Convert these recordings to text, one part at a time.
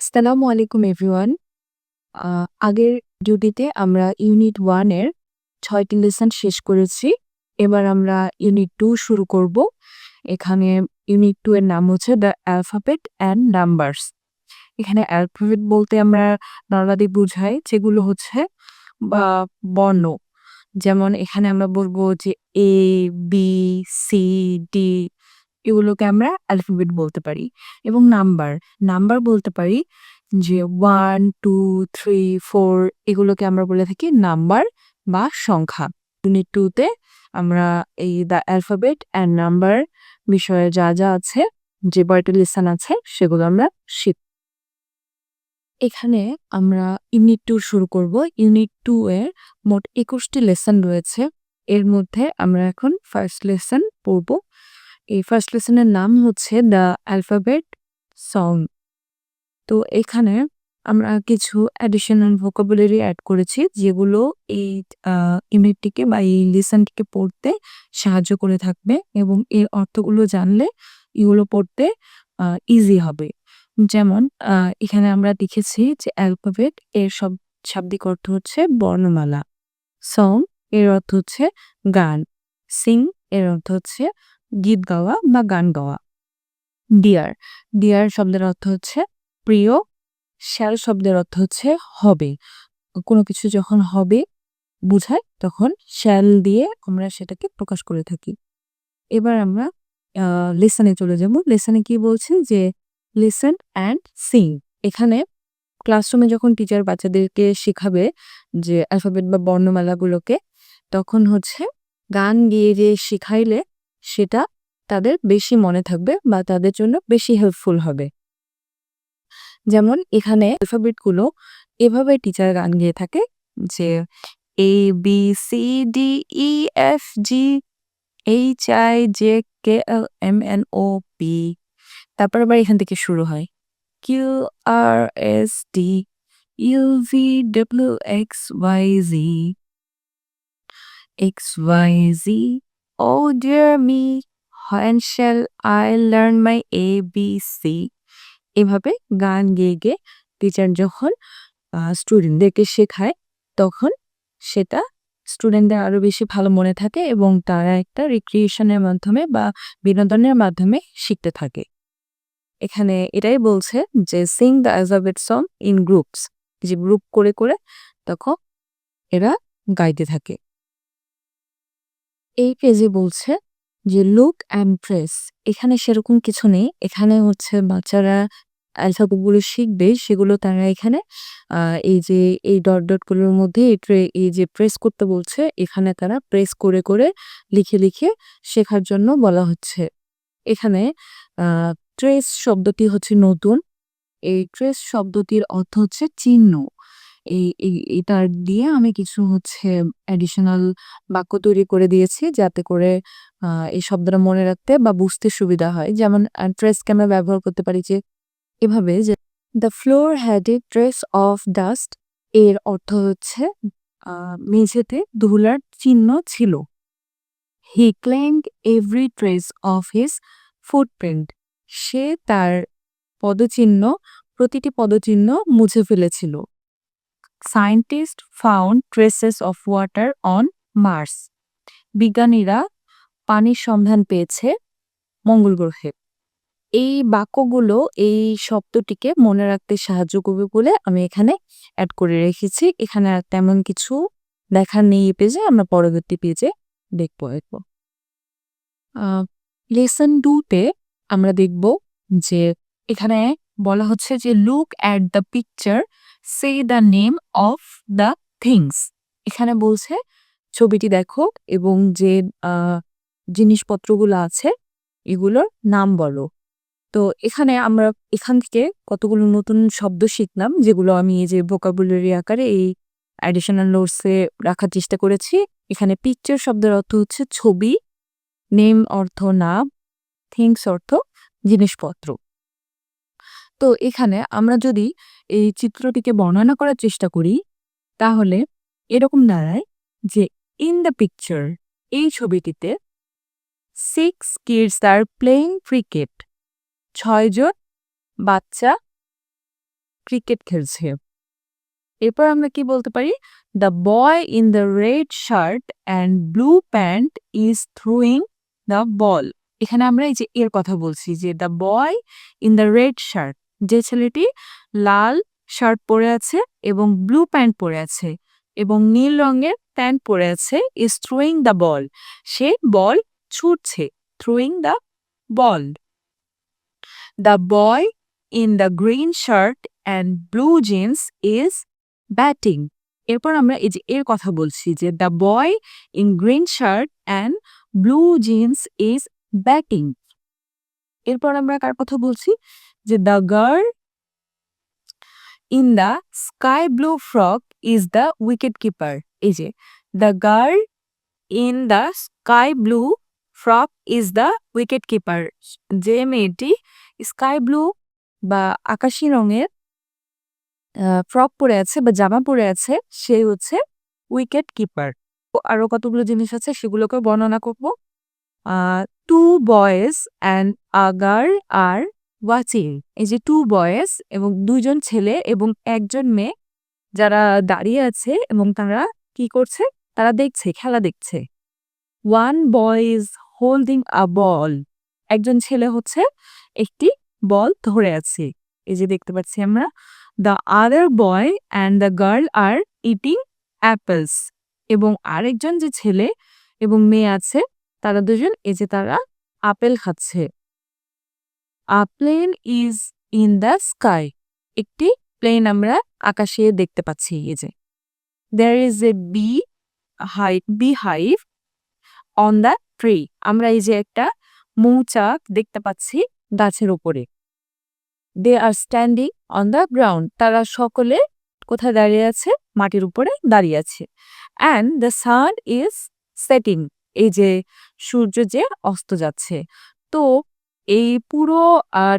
আসসালামু আলাইকুম এভরিওয়ান। আ আগের ডিউটিতে আমরা ইউনিট 1 এর ৬ টি লেসন শেষ করেছি। এবার আমরা ইউনিট 2 শুরু করব। এখানে ইউনিট 2 এর নাম হচ্ছে দ্য অ্যালফাবেট অ্যান্ড নাম্বারস। এখানে অ্যালফাবেট বলতে আমরা নরমালি বুঝাই যেগুলো হচ্ছে বা বর্ণ। যেমন এখানে আমরা বলব যে এ, বি, সি, ডি এগুলোকে আমরা অ্যালফাবেট বলতে পারি। এবং নাম্বার বলতে পারি যে 1, 2, 3, 4 এগুলোকে আমরা বলে থাকি নাম্বার বা সংখ্যা। ইউনিট 2 তে আমরা এই দ্য অ্যালফাবেট অ্যান্ড নাম্বার বিষয়ে যা আছে, যে কয়টা লেসন আছে সেগুলো আমরা শিখব। এখানে আমরা ইউনিট 2 শুরু করব। ইউনিট 2 এর মোট ২১ টি লেসন রয়েছে। এর মধ্যে আমরা এখন ফার্স্ট লেসন পড়ব। এই ফার্স্ট লেসনের নাম হচ্ছে দ্য অ্যালফাবেট সং। তো এখানে আমরা কিছু অ্যাডিশনাল ভোকাবুলারি অ্যাড করেছি যেগুলো এই ইউনিটটিকে বা এই লেসনটিকে পড়তে সাহায্য করে থাকবে এবং এর অর্থগুলো জানলে এগুলো পড়তে ইজি হবে। যেমন এখানে আমরা লিখেছি যে অ্যালফাবেট এর শাব্দিক অর্থ হচ্ছে বর্ণমালা। সং এর অর্থ হচ্ছে গান। সিং এর অর্থ হচ্ছে গীত গাওয়া বা গান গাওয়া। ডিয়ার ডিয়ার শব্দের অর্থ হচ্ছে প্রিয়। শ্যাল শব্দের অর্থ হচ্ছে হবে। কোনো কিছু যখন হবে বুঝায় তখন শ্যাল দিয়ে আমরা সেটাকে প্রকাশ করে থাকি। এবার আমরা লেসনে চলে যাব। লেসনে কি বলছে যে লিসেন অ্যান্ড সিং। এখানে ক্লাসরুমে যখন টিচার বাচ্চাদেরকে শেখাবে যে অ্যালফাবেট বা বর্ণমালাগুলোকে, তখন হচ্ছে গান গেয়ে যে শিখাইলে সেটা তাদের বেশি মনে থাকবে বা তাদের জন্য বেশি হেল্পফুল হবে। যেমন এখানে অ্যালফাবেটগুলো এভাবে টিচার গান গেয়ে থাকে যে A B C D E F G H I J K L M N O P. তারপর আবার এখান থেকে শুরু হয় Q R S T U V W X Y Z X Y Z oh dear me when shall I learn my A B C. এভাবে গান গেয়ে গেয়ে টিচার যখন স্টুডেন্টদেরকে শেখায় তখন সেটা স্টুডেন্টদের আরো বেশি ভালো মনে থাকে এবং তারা একটা রিক্রিয়েশনের মাধ্যমে বা বিনোদনের মাধ্যমে শিখতে থাকে। এখানে এটাই বলছে যে Singh the alphabet song in groups, যে গ্রুপ করে করে তখন এরা গাইতে থাকে। এই পেজে বলছে যে লুক অ্যান্ড ট্রেস। এখানে সেরকম কিছু নেই। এখানে হচ্ছে বাচ্চারা অ্যালফাবেটগুলো শিখবে সেগুলো তারা এখানে এই যে এই ডট ডট গুলোর মধ্যে এই যে প্রেস করতে বলছে, এখানে তারা প্রেস করে করে লিখে লিখে শেখার জন্য বলা হচ্ছে। এখানে ট্রেস শব্দটি হচ্ছে নতুন। এই ট্রেস শব্দটির অর্থ হচ্ছে চিহ্ন। এটার দিয়ে আমি কিছু হচ্ছে অ্যাডিশনাল বাক্য তৈরি করে দিয়েছি যাতে করে এই শব্দটা মনে রাখতে বা বুঝতে সুবিধা হয়। যেমন ট্রেসকে আমরা ব্যবহার করতে পারি যে এভাবে যে the floor had a trace of dust. এর অর্থ হচ্ছে মেঝেতে ধুলার চিহ্ন ছিল। He claimed every trace of his footprint. সে তার পদচিহ্ন প্রতিটি পদচিহ্ন মুছে ফেলেছিল। Scientist found traces of water on Mars. বিজ্ঞানীরা পানির সন্ধান পেয়েছে মঙ্গল গ্রহে। এই বাক্যগুলো এই শব্দটিকে মনে রাখতে সাহায্য করবে বলে আমি এখানে অ্যাড করে রেখেছি। এখানে আর তেমন কিছু দেখার নেই এই পেজে, আমরা পরবর্তী পেজে দেখবো এরপর। লেসন 2 তে আমরা দেখব যে এখানে বলা হচ্ছে যে look at the picture, say the name of the things. এখানে বলছে ছবিটি দেখো এবং যে জিনিসপত্রগুলো আছে এগুলোর নাম বলো। তো এখানে আমরা এখান থেকে কতগুলো নতুন শব্দ শিখলাম যেগুলো আমি এই যে ভোকাবুলারি আকারে এই অ্যাডিশনাল নোটসে রাখার চেষ্টা করেছি। এখানে পিকচার শব্দের অর্থ হচ্ছে ছবি, নেম অর্থ নাম, থিংস অর্থ জিনিসপত্র। তো এখানে আমরা যদি এই চিত্রটিকে বর্ণনা করার চেষ্টা করি তাহলে এরকম দাঁড়ায় যে ইন দ্য পিকচার, এই ছবিটিতে 6 কিডস আর প্লেইং ক্রিকেট। 6 জন বাচ্চা ক্রিকেট খেলছে। এরপর আমরা কি বলতে পারি? The boy in the red shirt and blue pant is throwing the বল। এখানে আমরা এই যে এর কথা বলছি যে the boy in the red shirt, যে ছেলেটি লাল শার্ট পরে আছে এবং ব্লু প্যান্ট পরে আছে এবং নীল রঙের প্যান্ট পরে আছে, ইজ থ্রোয়িং দ্য বল, সে বল ছুটছে। Throwing the ball. The boy in the green shirt and blue jeans is batting. এরপর আমরা এই যে এর কথা বলছি যে the boy in green shirt and blue jeans is batting. এরপর আমরা কার কথা বলছি? যে the girl in the sky blue frock is the wicket keeper. এই যে the girl in the sky blue frock is the wicket keeper, যে মেয়েটি স্কাই ব্লু বা আকাশি রঙের ফ্রক পরে আছে বা জামা পরে আছে, সে হচ্ছে উইকেট কিপার। আরো কতগুলো জিনিস আছে, সেগুলোকে বর্ণনা করব। Two boys and a girl are watching. এই যে টু বয়েজ এবং দুইজন ছেলে এবং একজন মেয়ে যারা দাঁড়িয়ে আছে এবং তারা কি করছে? তারা দেখছে, খেলা দেখছে। ওয়ান বয় ইজ হোল্ডিং আ বল। একজন ছেলে হচ্ছে একটি বল ধরে আছে, এই যে দেখতে পাচ্ছি আমরা। The other boy and the girl are eating apples. এবং আরেকজন যে ছেলে এবং মেয়ে আছে তারা দুজন এই যে তারা আপেল খাচ্ছে। A plane is in the sky. একটি প্লেন আমরা আকাশে দেখতে পাচ্ছি। এই যে there is a bee hive on the tree. আমরা এই যে একটা মৌচাক দেখতে পাচ্ছি গাছের উপরে। They are standing on the ground. তারা সকলে কোথায় দাঁড়িয়ে আছে? মাটির উপরে দাঁড়িয়ে আছে। And the sun is setting. এই যে সূর্য যে অস্ত যাচ্ছে। তো এই পুরো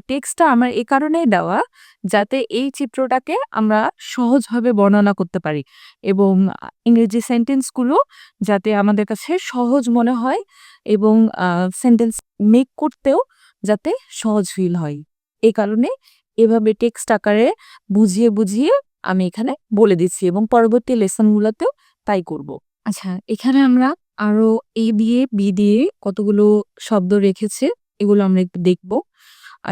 টেক্সটটা আমার এই কারণেই দেওয়া যাতে এই চিত্রটাকে আমরা সহজভাবে বর্ণনা করতে পারি এবং ইংরেজি সেন্টেন্সগুলো যাতে আমাদের কাছে সহজ মনে হয় এবং সেন্টেন্স মেক করতেও যাতে সহজ ফিল হয়। এই কারণে এভাবে টেক্সট আকারে বুঝিয়ে বুঝিয়ে আমি এখানে বলে দিচ্ছি এবং পরবর্তী লেসনগুলোতেও তাই করব। আচ্ছা, এখানে আমরা আরো এ দিয়ে বি দিয়ে কতগুলো শব্দ রেখেছে, এগুলো আমরা একটু দেখব।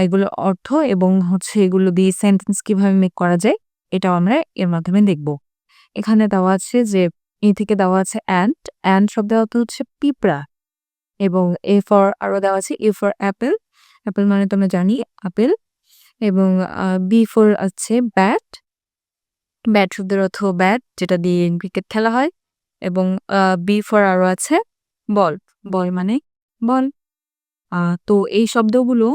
এগুলোর অর্থ এবং হচ্ছে এগুলো দিয়ে সেন্টেন্স কিভাবে মেক করা যায় এটাও আমরা এর মাধ্যমে দেখব। এখানে দেওয়া আছে যে এ থেকে দেওয়া আছে অ্যান্ট। অ্যান্ট শব্দের অর্থ হচ্ছে পিঁপড়া এবং এ ফর আরো দেওয়া আছে এ ফর অ্যাপেল। অ্যাপেল মানে তো আমরা জানি আপেল। এবং বি ফর আছে ব্যাট। ব্যাট শব্দের অর্থ ব্যাট, যেটা দিয়ে ক্রিকেট খেলা হয়। এবং বি ফর আরো আছে বল। বল মানে বল। তো এই শব্দগুলো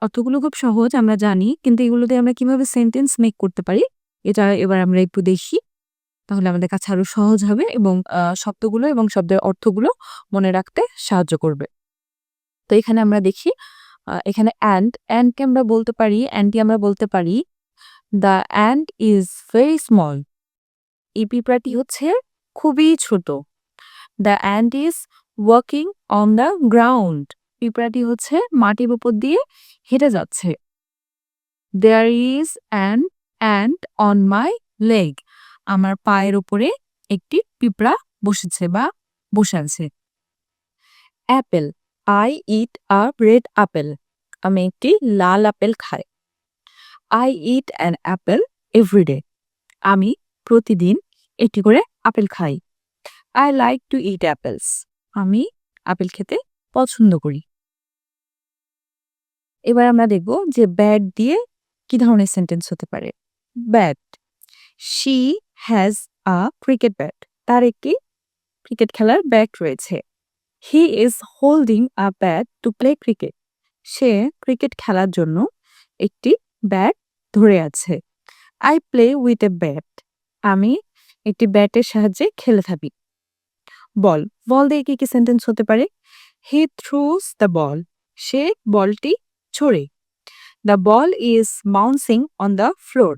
অর্থগুলো খুব সহজ আমরা জানি, কিন্তু এগুলো দিয়ে আমরা কিভাবে সেন্টেন্স মেক করতে পারি এটা এবার আমরা একটু দেখি। তাহলে আমাদের কাছে আরো সহজ হবে এবং শব্দগুলো এবং শব্দের অর্থগুলো মনে রাখতে সাহায্য করবে। তো এখানে আমরা দেখি এখানে অ্যান্ডকে আমরা বলতে পারি, অ্যান্ডটি আমরা বলতে পারি the ant is very small. এই পিঁপড়াটি হচ্ছে খুবই ছোট। The ant is walking on the ground. পিঁপড়াটি হচ্ছে মাটির উপর দিয়ে হেঁটে যাচ্ছে। There is an ant on my leg. আমার পায়ের উপরে একটি পিঁপড়া বসেছে বা বসে আছে। Apple, I eat a red apple. আমি একটি লাল আপেল খাই। I eat an apple everyday. আমি প্রতিদিন একটি করে আপেল খাই। I like to it apples. আমি আপেল খেতে পছন্দ করি। এবার আমরা দেখব যে ব্যাট দিয়ে কি ধরনের সেন্টেন্স হতে পারে। Bat, she has a cricket bat. তার একটি ক্রিকেট খেলার ব্যাট রয়েছে। He is holding a bat to play cricket. Say cricket খেলার জন্য একটি ব্যাট ধরে আছে। I play with a bat. আমি একটি ব্যাটের সাহায্যে খেলে থাকি। বল, বল দিয়ে কি কি সেন্টেন্স হতে পারে? হি থ্রোস দ্য বল। সে বলটি ছোড়ে। The ball is bouncing on the floor.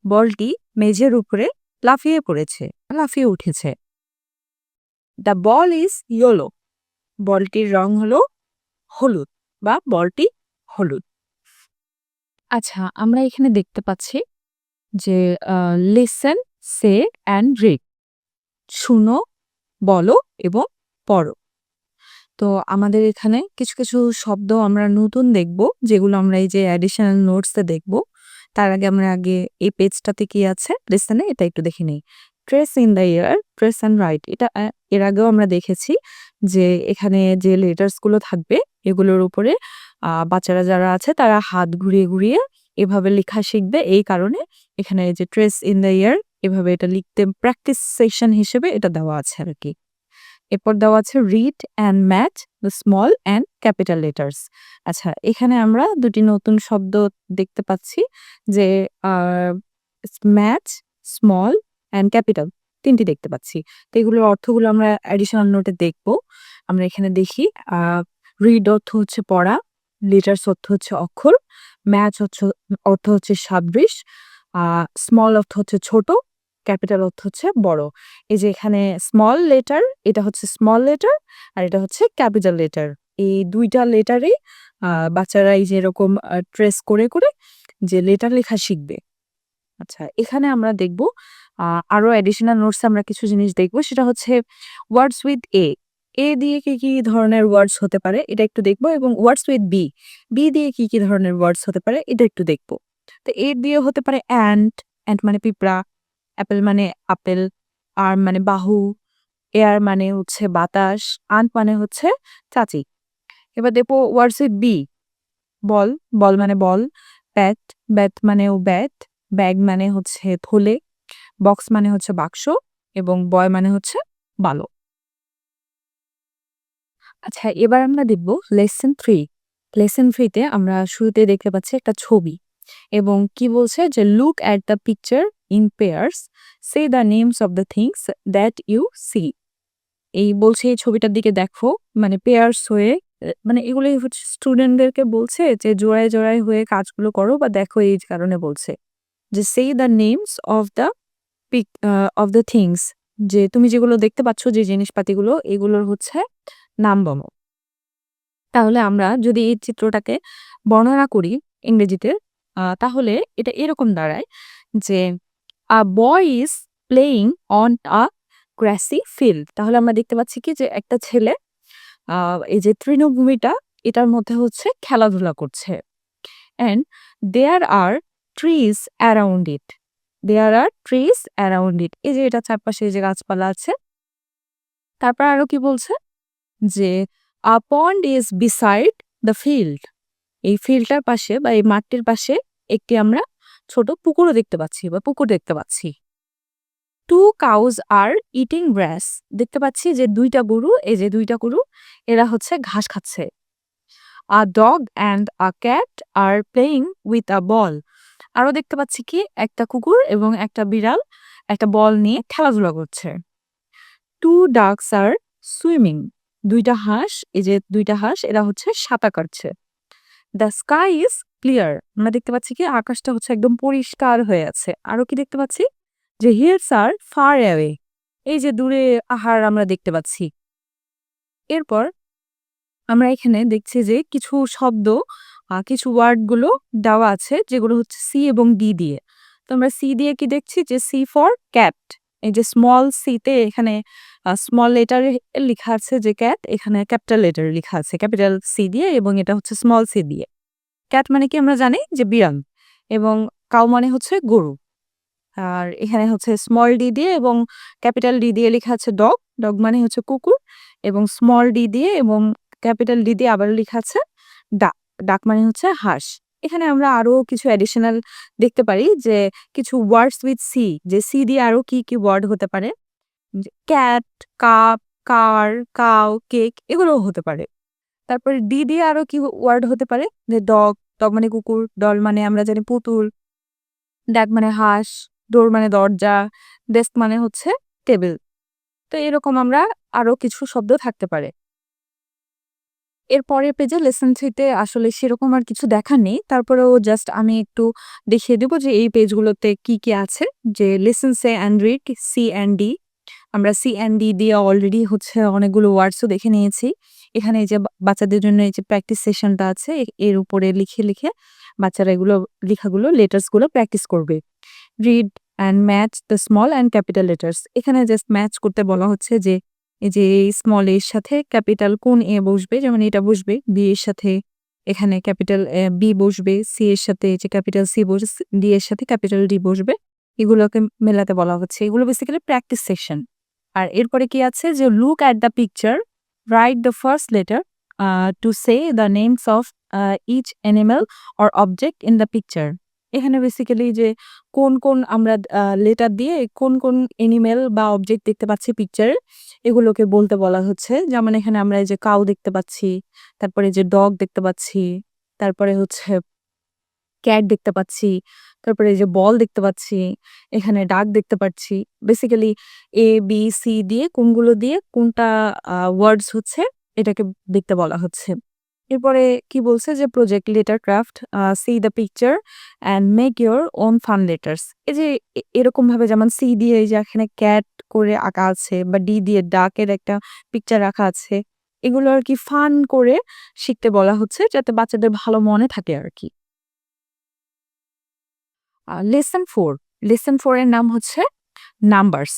বলটি মেঝের উপরে লাফিয়ে পড়েছে, লাফিয়ে উঠেছে। The ball is yellow. বলটির রং হলো হলুদ বা বলটি হলুদ। আচ্ছা, আমরা এখানে দেখতে পাচ্ছি যে লিসেন, সে অ্যান্ড রিড। শুনো, বলো এবং পড়ো। তো আমাদের এখানে কিছু, কিছু শব্দ আমরা নতুন দেখব, যেগুলো আমরা এই যে অ্যাডিশনাল নোটসে দেখব। তার আগে আমরা এই পেজটাতে কি আছে লিসেন এ এটা একটু দেখে নেই। Trace in the air, trace and right. এটা এর আগেও আমরা দেখেছি যে এখানে যে লেটার্স গুলো থাকবে এগুলোর উপরে বাচ্চারা যারা আছে তারা হাত ঘুরিয়ে, ঘুরিয়ে এভাবে লেখা শিখবে। এই কারণে এখানে এই যে ট্রেস ইন দ্য এয়ার এভাবে এটা লিখতে প্র্যাকটিস সেশন হিসেবে এটা দেওয়া আছে আরকি। এরপর দেওয়া আছে read and match the small and capital letters. আচ্ছা, এখানে আমরা দুটি নতুন শব্দ দেখতে পাচ্ছি যে ম্যাচ, স্মল অ্যান্ড ক্যাপিটাল ৩ টি দেখতে পাচ্ছি। তো এগুলোর অর্থগুলো আমরা অ্যাডিশনাল নোটে দেখব। আমরা এখানে দেখি রিড অর্থ হচ্ছে পড়া, লেটার্স অর্থ হচ্ছে অক্ষর, ম্যাচ অর্থ হচ্ছে সাদৃশ, স্মল অর্থ হচ্ছে ছোট, ক্যাপিটাল অর্থ হচ্ছে বড়। এই যে এখানে স্মল লেটার এটা হচ্ছে স্মল লেটার আর এটা হচ্ছে ক্যাপিটাল লেটার। এই ২ টা লেটারেই বাচ্চারা এই যে এরকম ট্রেস করে, করে যে লেটার লেখা শিখবে। আচ্ছা, এখানে আমরা দেখব আরো অ্যাডিশনাল নোটসে আমরা কিছু জিনিস দেখব। সেটা হচ্ছে ওয়ার্ডস উইথ এ। এ দিয়ে কি, কি ধরনের ওয়ার্ডস হতে পারে এটা একটু দেখব এবং ওয়ার্ডস উইথ বি। বি দিয়ে কি, কি ধরনের ওয়ার্ডস হতে পারে এটা একটু দেখব। তো এ দিয়ে হতে পারে অ্যান্ট, অ্যান্ট মানে পিঁপড়া, অ্যাপেল মানে আপেল, আর্ম মানে বাহু, এয়ার মানে হচ্ছে বাতাস, আন্ট মানে হচ্ছে চাচি। এবার দেখবো ওয়ার্ডস উইথ বি। বল, বল মানে বল, ব্যাট, ব্যাট মানেও ব্যাট, ব্যাগ মানে হচ্ছে থলে, বক্স মানে হচ্ছে বাক্স এবং বয় মানে হচ্ছে বালক। আচ্ছা, এবার আমরা দেখব লেসন 3। লেসন 3 তে আমরা শুরুতে দেখতে পাচ্ছি একটা ছবি এবং কি বলছে যে look at the picture in pairs, say the names of the things that you see. এই বলছে এই ছবিটার দিকে দেখো, মানে পেয়ার্স হয়ে মানে এগুলোই হচ্ছে স্টুডেন্টদেরকে বলছে যে জোড়ায়, জোড়ায় হয়ে কাজগুলো করো বা দেখো এই কারণে বলছে। যে সে the names of the of the things, যে তুমি যেগুলো দেখতে পাচ্ছ যে জিনিসপাতিগুলো এগুলোর হচ্ছে নাম বলো। তাহলে আমরা যদি এই চিত্রটাকে বর্ণনা করি ইংরেজিতে তাহলে এটা এরকম দাঁড়ায় যে a boy is playing on a grassy field. তাহলে আমরা দেখতে পাচ্ছি কি যে একটা ছেলে এই যে তৃণভূমিটা এটার মধ্যে হচ্ছে খেলাধুলা করছে। And there are trees around it. There are trees around it. এই যে এটা চারপাশে এই যে গাছপালা আছে। তারপর আরো কি বলছে যে a pond is beside the field. এই ফিল্ডটার পাশে বা এই মাঠটির পাশে একটি আমরা ছোট পুকুরও দেখতে পাচ্ছি বা পুকুর দেখতে পাচ্ছি। Two cows are eating grass. দেখতে পাচ্ছি যে ২ টা গরু, এই যে ২ টা গরু এরা হচ্ছে ঘাস খাচ্ছে। A dog and a cat are playing with a ball. আরো দেখতে পাচ্ছি কি একটা কুকুর এবং একটা বিড়াল একটা বল নিয়ে খেলাধুলা করছে। টু ডাকস আর সুইমিং। ২ টা হাঁস, এই যে ২ টা হাঁস এরা হচ্ছে সাঁতার কাটছে। The sky is clear. আমরা দেখতে পাচ্ছি কি আকাশটা হচ্ছে একদম পরিষ্কার হয়ে আছে। আরো কি দেখতে পাচ্ছি যে হিলস আর ফার অ্যাওয়ে। এই যে দূরে পাহাড় আমরা দেখতে পাচ্ছি। এরপর আমরা এখানে দেখছি যে কিছু শব্দ কিছু ওয়ার্ড গুলো দেওয়া আছে যেগুলো হচ্ছে সি এবং ডি দিয়ে। তো আমরা সি দিয়ে কি দেখছি যে সি ফর ক্যাট। এই যে স্মল সি তে এখানে স্মল লেটারে লেখা আছে যে ক্যাট, এখানে ক্যাপিটাল লেটারে লেখা আছে ক্যাপিটাল সি দিয়ে এবং এটা হচ্ছে স্মল সি দিয়ে। ক্যাট মানে কি আমরা জানি যে বিড়াল এবং কাউ মানে হচ্ছে গরু। আর এখানে হচ্ছে স্মল ডি দিয়ে এবং ক্যাপিটাল ডি দিয়ে লেখা আছে ডগ, ডগ মানে হচ্ছে কুকুর এবং স্মল ডি দিয়ে এবং ক্যাপিটাল ডি দিয়ে আবার লেখা আছে ডাক, ডাক মানে হচ্ছে হাঁস। এখানে আমরা আরো কিছু অ্যাডিশনাল দেখতে পারি যে কিছু ওয়ার্ডস উইথ সি, যে সি দিয়ে আরো কি, কি ওয়ার্ড হতে পারে। ক্যাট, কাপ, কার, কাউ, কেক এগুলোও হতে পারে। তারপরে ডি দিয়ে আরো কি ওয়ার্ড হতে পারে যে ডগ, ডগ মানে কুকুর, ডল মানে আমরা জানি পুতুল, ড্যাগ মানে হাঁস, ডোর মানে দরজা, ডেস্ক মানে হচ্ছে টেবিল। তো এরকম আমরা আরো কিছু শব্দ থাকতে পারে। এর পরের পেজে লেসন 3 তে আসলে সেরকম আর কিছু দেখার নেই। তারপরেও জাস্ট আমি একটু দেখিয়ে দেব যে এই পেজগুলোতে কি, কি আছে। যে listen, say and read, C and D. আমরা সি অ্যান্ড ডি দিয়ে অলরেডি হচ্ছে অনেকগুলো ওয়ার্ডসও দেখে নিয়েছি। এখানে এই যে বাচ্চাদের জন্য এই যে প্র্যাকটিস সেশনটা আছে এর উপরে লিখে, লিখে বাচ্চারা এগুলো লেখাগুলো লেটার্স গুলো প্র্যাকটিস করবে। Read and match the small and capital letters. এখানে জাস্ট ম্যাচ করতে বলা হচ্ছে যে এই যে স্মল এর সাথে ক্যাপিটাল কোন এ বসবে, যেমন এটা বসবে, বি এর সাথে এখানে ক্যাপিটাল বি বসবে, সি এর সাথে যে ক্যাপিটাল সি বসবে, ডি এর সাথে ক্যাপিটাল ডি বসবে। এগুলোকে মেলাতে বলা হচ্ছে। এগুলো বেসিক্যালি প্র্যাকটিস সেকশন। আর এরপরে কি আছে যে look at the picture, write the first letter to say the names of each animal or object in the picture. এখানে বেসিক্যালি যে কোন আমরা লেটার দিয়ে কোন অ্যানিমেল বা অবজেক্ট দেখতে পাচ্ছি পিকচারে, এগুলোকে বলতে বলা হচ্ছে। যেমন এখানে আমরা এই যে কাউ দেখতে পাচ্ছি, তারপরে যে ডগ দেখতে পাচ্ছি, তারপরে হচ্ছে ক্যাট দেখতে পাচ্ছি, তারপরে এই যে বল দেখতে পাচ্ছি, এখানে ডাক দেখতে পাচ্ছি। বেসিক্যালি এ, বি, সি দিয়ে কোনগুলো দিয়ে কোনটা ওয়ার্ডস হচ্ছে এটাকে দেখতে বলা হচ্ছে। এরপরে কি বলছে যে project letter craft, C the picture and make your own fun letters. এই যে এরকম ভাবে যেমন সি দিয়ে এই যে এখানে ক্যাট করে আঁকা আছে, বা ডি দিয়ে ডাকের একটা পিকচার রাখা আছে, এগুলো আর কি ফান করে শিখতে বলা হচ্ছে, যাতে বাচ্চাদের ভালো মনে থাকে আর কি। লেসন 4, লেসন 4 এর নাম হচ্ছে নাম্বারস।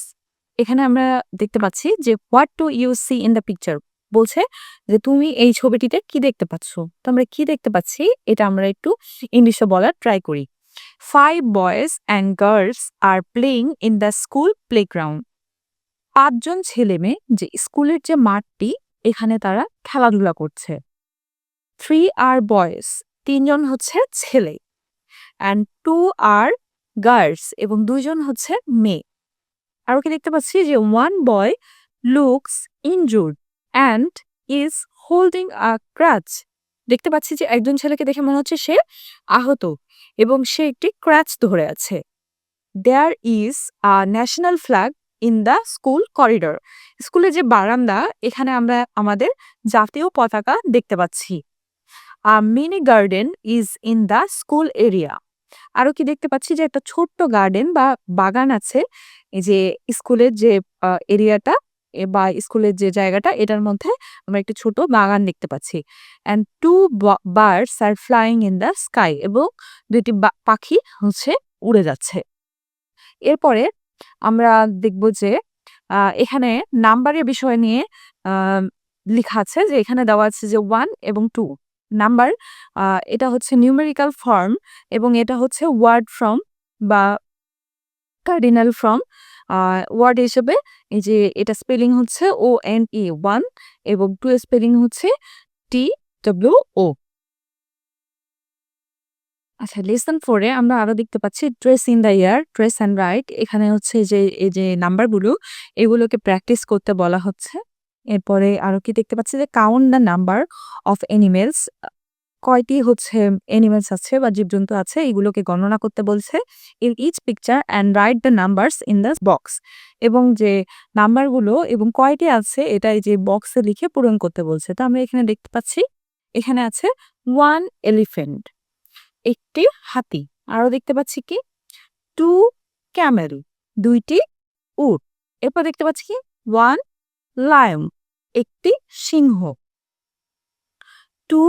এখানে আমরা দেখতে পাচ্ছি যে what do you see in the picture, বলছে যে তুমি এই ছবিটিতে কি দেখতে পাচ্ছ। তো আমরা কি দেখতে পাচ্ছি এটা আমরা একটু ইংলিশে বলার ট্রাই করি। 5 boys and girls are playing in the school playground. 5জন ছেলে মেয়ে যে স্কুলের যে মাঠটি, এখানে তারা খেলাধুলা করছে। 3 আর বয়েজ, 3জন হচ্ছে ছেলে, অ্যান্ড 2 আর গার্লস, এবং 2জন হচ্ছে মেয়ে। আরো কি দেখতে পাচ্ছি যে 1 boy looks injured and is holding a crutch. দেখতে পাচ্ছি যে একজন ছেলেকে দেখে মনে হচ্ছে সে আহত এবং সে একটি ক্রাচ ধরে আছে। There is a national flag in the school corridor. স্কুলের যে বারান্দা, এখানে আমরা আমাদের জাতীয় পতাকা দেখতে পাচ্ছি। A mini garden is in the school area. আরো কি দেখতে পাচ্ছি যে একটা ছোট্ট গার্ডেন বা বাগান আছে এই যে স্কুলের যে এরিয়াটা বা স্কুলের যে জায়গাটা, এটার মধ্যে আমরা একটি ছোট বাগান দেখতে পাচ্ছি। And 2 birds are flying in the sky, এবং 2টি পাখি হচ্ছে উড়ে যাচ্ছে। এরপরে আমরা দেখব যে এখানে নাম্বারের বিষয় নিয়ে লিখা আছে, যে এখানে দেওয়া আছে যে 1 এবং 2 নাম্বার। এটা হচ্ছে নিউমেরিক্যাল ফর্ম, এবং এটা হচ্ছে ওয়ার্ড ফ্রম বা কার্ডিনাল ফ্রম। ওয়ার্ড হিসেবে এই যে এটা স্পেলিং হচ্ছে ONE 1, এবং 2 এর স্পেলিং হচ্ছে TWO। আচ্ছা, লেসন 4 এ আমরা আরো দেখতে পাচ্ছি trace in the year, trace and right. এখানে হচ্ছে যে এই যে নাম্বারগুলো, এগুলোকে প্র্যাকটিস করতে বলা হচ্ছে। এরপরে আরো কি দেখতে পাচ্ছি যে count the number of animals, কয়টি হচ্ছে অ্যানিমেলস আছে বা জীবজন্তু আছে, এগুলোকে গণনা করতে বলছে। In each picture and write the numbers in the box, এবং যে নাম্বারগুলো এবং কয়টি আছে এটা এই যে বক্সে লিখে পূরণ করতে বলছে। তো আমরা এখানে দেখতে পাচ্ছি এখানে আছে 1 এলিফ্যান্ট, একটি হাতি। আরো দেখতে পাচ্ছি কি 2 ক্যামেল, 2টি উট। এরপর দেখতে পাচ্ছি কি 1 লায়ন, একটি সিংহ। 2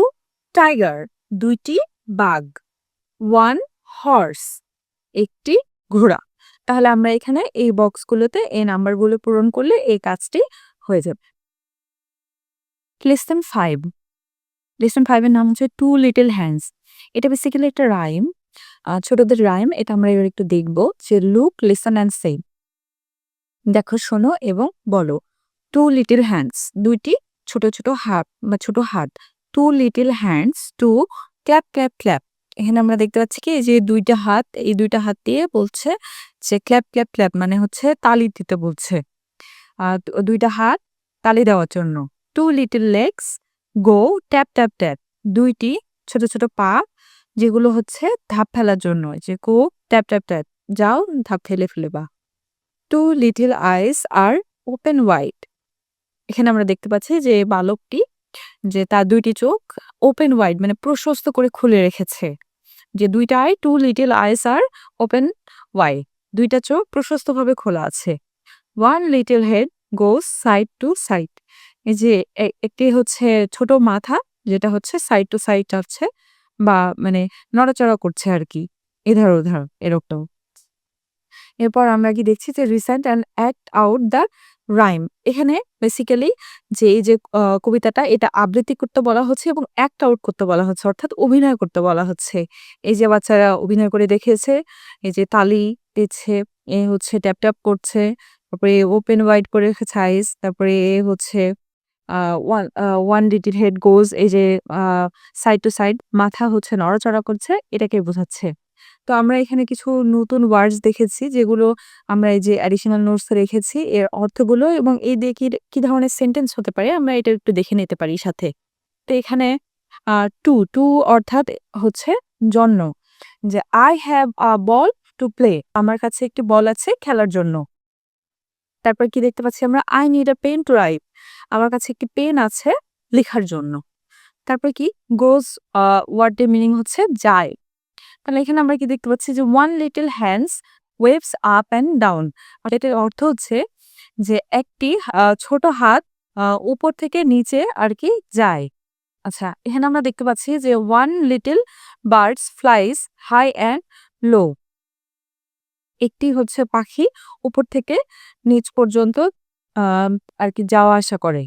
টাইগার, 2টি বাঘ। 1 হর্স, একটি ঘোড়া। তাহলে আমরা এখানে এই বক্সগুলোতে এই নাম্বারগুলো পূরণ করলে এই কাজটি হয়ে যাবে। লেসন 5, লেসন 5 এর নাম হচ্ছে 2 লিটল হ্যান্ডস। এটা বেসিক্যালি একটা রাইম, ছোটদের রাইম। এটা আমরা এবার একটু দেখব যে লুক, লিসন অ্যান্ড সে। দেখো, শোনো এবং বলো। 2 লিটল হ্যান্ডস, 2টি ছোট ছোট হাত বা ছোট হাত। 2 little hands two clap clap clap. এখানে আমরা দেখতে পাচ্ছি কি এই যে 2টা হাত, এই 2টা হাত দিয়ে বলছে যে ক্ল্যাপ ক্ল্যাপ ক্ল্যাপ, মানে হচ্ছে তালি দিতে বলছে। 2টা হাত তালি দেওয়ার জন্য। 2 লিটল লেগস গো ট্যাপ ট্যাপ ট্যাপ। 2টি ছোট ছোট পা, যেগুলো হচ্ছে ধাপ ফেলার জন্য, যে গো ট্যাপ ট্যাপ ট্যাপ, যাও ধাপ ফেলে ফেলে বা। 2 little eyes are open wide. এখানে আমরা দেখতে পাচ্ছি যে বালকটি, যে তার 2টি চোখ ওপেন ওয়াইড মানে প্রশস্ত করে খুলে রেখেছে। যে 2টা eye, 2 little eyes are open wide, 2টা চোখ প্রশস্তভাবে খোলা আছে। 1 little head goes side to side. এই যে একটি হচ্ছে ছোট মাথা, যেটা হচ্ছে সাইড টু সাইড যাচ্ছে বা মানে নড়াচড়া করছে আর কি, এধার ওধার এরকম। এরপর আমরা কি দেখছি যে recite and act out the rhyme. এখানে বেসিক্যালি যে এই যে কবিতাটা এটা আবৃত্তি করতে বলা হচ্ছে এবং অ্যাক্ট আউট করতে বলা হচ্ছে অর্থাৎ অভিনয় করতে বলা হচ্ছে। এই যে বাচ্চারা অভিনয় করে দেখিয়েছে, এই যে তালি দিচ্ছে, এ হচ্ছে ট্যাপ, ট্যাপ করছে, তারপরে ওপেন ওয়াইড করে রেখেছে আইস, তারপরে এ হচ্ছে one little head goes এই যে আ সাইড টু সাইড মাথা হচ্ছে নড়াচড়া করছে এটাকে বোঝাচ্ছে। তো আমরা এখানে কিছু নতুন ওয়ার্ডস দেখেছি যেগুলো আমরা এই যে অ্যাডিশনাল নোটস এ রেখেছি এর অর্থগুলো এবং এই দিয়ে কি ধরনের সেন্টেন্স হতে পারে আমরা এটা একটু দেখে নিতে পারি সাথে। তো এখানে টু অর্থাৎ হচ্ছে জন্য। যে I have a ball to play আমার কাছে একটি বল আছে খেলার জন্য। তারপর কি দেখতে পাচ্ছি আমরা I need a pen to write আমার কাছে একটি পেন আছে লেখার জন্য। তারপর কি goes ওয়ার্ডটির মিনিং হচ্ছে যায়। তাহলে এখানে আমরা কি দেখতে পাচ্ছি যে one little hands waves up and down এটার অর্থ হচ্ছে যে একটি ছোট হাত উপর থেকে নিচে আর কি যায়। আচ্ছা এখানে আমরা দেখতে পাচ্ছি যে one little birds flies high and low একটি হচ্ছে পাখি উপর থেকে নিচ পর্যন্ত আর কি যাওয়া আসা করে।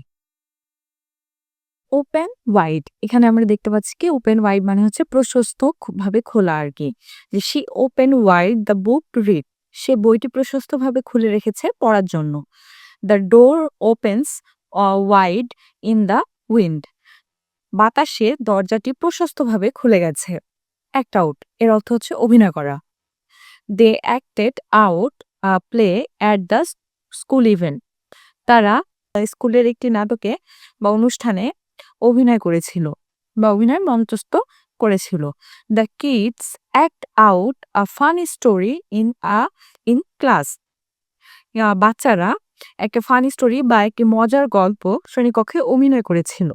ওপেন ওয়াইড এখানে আমরা দেখতে পাচ্ছি কি ওপেন ওয়াইড মানে হচ্ছে প্রশস্ত ভাবে খোলা আর কি। যে she open wide the book to read সে বইটি প্রশস্তভাবে খুলে রেখেছে পড়ার জন্য। The door opens wide in the wind বাতাসে দরজাটি প্রশস্তভাবে খুলে গেছে। অ্যাক্ট আউট এর অর্থ হচ্ছে অভিনয় করা। They acted out play at the school event তারা স্কুলের একটি নাটকে বা অনুষ্ঠানে অভিনয় করেছিল বা অভিনয় মঞ্চস্থ করেছিল। The kids act out a funny story in class বাচ্চারা একটা ফানি স্টোরি বা একটি মজার গল্প শ্রেণীকক্ষে অভিনয় করেছিল।